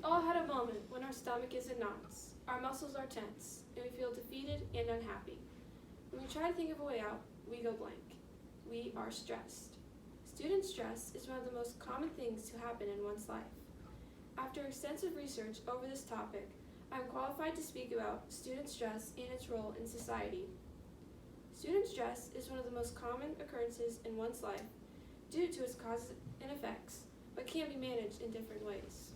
all had a moment when our stomach is in knots, our muscles are tense, and we feel defeated and unhappy. When we try to think of a way out, we go blank. We are stressed. Student stress is one of the most common things to happen in one's life. After extensive research over this topic, I am qualified to speak about student stress and its role in society. Student stress is one of the most common occurrences in one's life due to its causes and effects, but can be managed in different ways.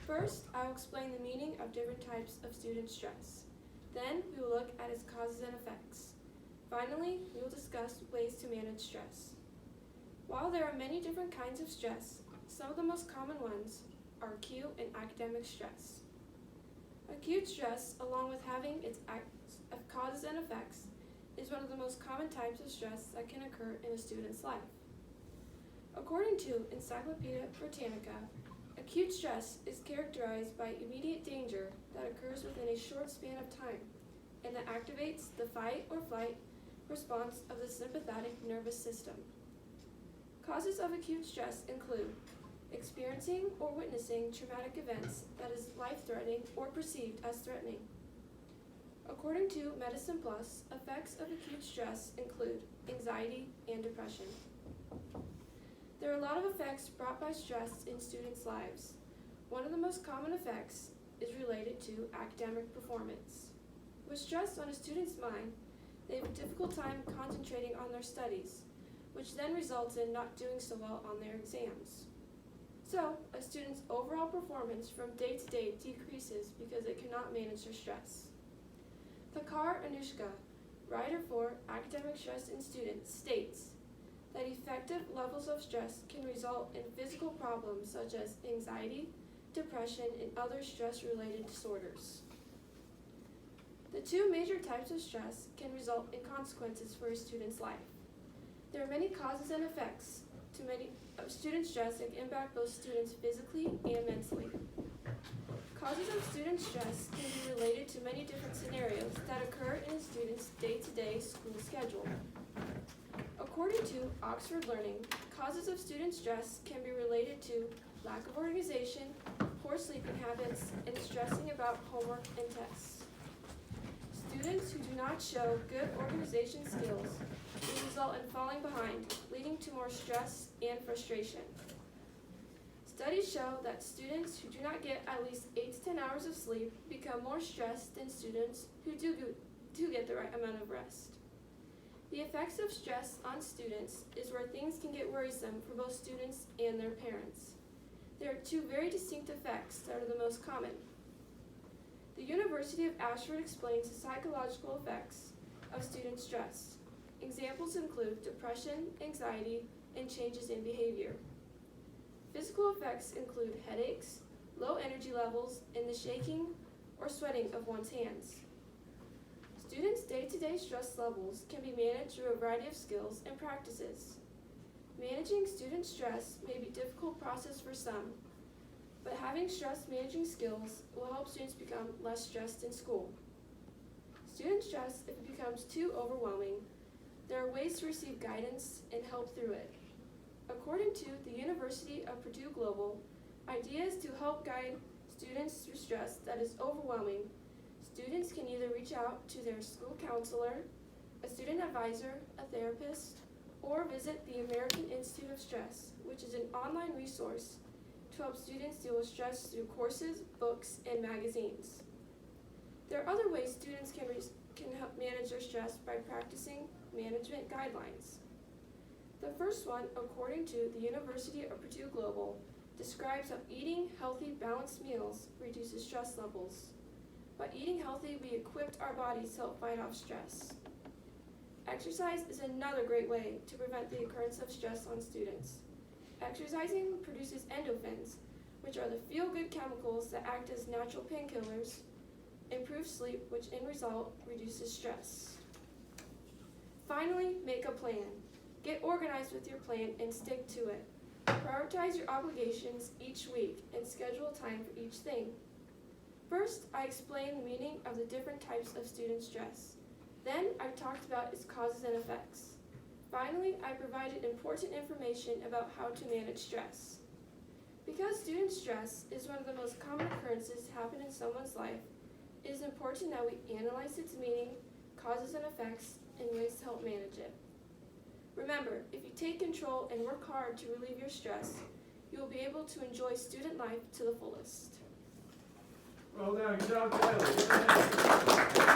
First, I will explain the meaning of different types of student stress. Then, we will look at its causes and effects. Finally, we will discuss ways to manage stress. While there are many different kinds of stress, some of the most common ones are acute and academic stress. Acute stress, along with having its causes and effects, is one of the most common types of stress that can occur in a student's life. According to Encyclopedia Britannica, acute stress is characterized by immediate danger that occurs within a short span of time and that activates the fight or flight response of the sympathetic nervous system. Causes of acute stress include experiencing or witnessing traumatic events that is life-threatening or perceived as threatening. According to Medicine Plus, effects of acute stress include anxiety and depression. There are a lot of effects brought by stress in students' lives. One of the most common effects is related to academic performance. With stress on a student's mind, they have a difficult time concentrating on their studies, which then results in not doing so well on their exams. So, a student's overall performance from day to day decreases because they cannot manage their stress. Thakar Anushka, writer for Academic Stress in Students, states that effective levels of stress can result in physical problems such as anxiety, depression, and other stress-related disorders. The two major types of stress can result in consequences for a student's life. There are many causes and effects to many of student stress that can impact both students physically and mentally. Causes of student stress can be related to many different scenarios that occur in a student's day-to-day school schedule. According to Oxford Learning, causes of student stress can be related to lack of organization, poor sleeping habits, and stressing about homework and tests. Students who do not show good organization skills will result in falling behind, leading to more stress and frustration. Studies show that students who do not get at least 8 to 10 hours of sleep become more stressed than students who do get the right amount of rest. The effects of stress on students is where things can get worrisome for both students and their parents. There are two very distinct effects that are the most common. The University of Ashford explains the psychological effects of student stress. Examples include depression, anxiety, and changes in behavior. Physical effects include headaches, low energy levels, and the shaking or sweating of one's hands. Students' day-to-day stress levels can be managed through a variety of skills and practices. Managing student stress may be a difficult process for some, but having stress managing skills will help students become less stressed in school. Student stress, if it becomes too overwhelming, there are ways to receive guidance and help through it. According to the University of Purdue Global, ideas to help guide students through stress that is overwhelming, students can either reach out to their school counselor, a student advisor, a therapist, or visit the American Institute of Stress, which is an online resource to help students deal with stress through courses, books, and magazines. There are other ways students can help manage their stress by practicing management guidelines. The first one, according to the University of Purdue Global, describes how eating healthy, balanced meals reduces stress levels. By eating healthy, we equipped our bodies to help fight off stress. Exercise is another great way to prevent the occurrence of stress on students. Exercising produces endorphins, which are the feel-good chemicals that act as natural painkillers, improve sleep, which in result reduces stress. Finally, make a plan. Get organized with your plan and stick to it. Prioritize your obligations each week and schedule time for each thing. First, I explained the meaning of the different types of student stress. Then, I talked about its causes and effects. Finally, I provided important information about how to manage stress. Because student stress is one of the most common occurrences to happen in someone's life, it is important that we analyze its meaning, causes and effects, and ways to help manage it. Remember, if you take control and work hard to relieve your stress, you will be able to enjoy student life to the fullest. Well done, good job, Kyleigh.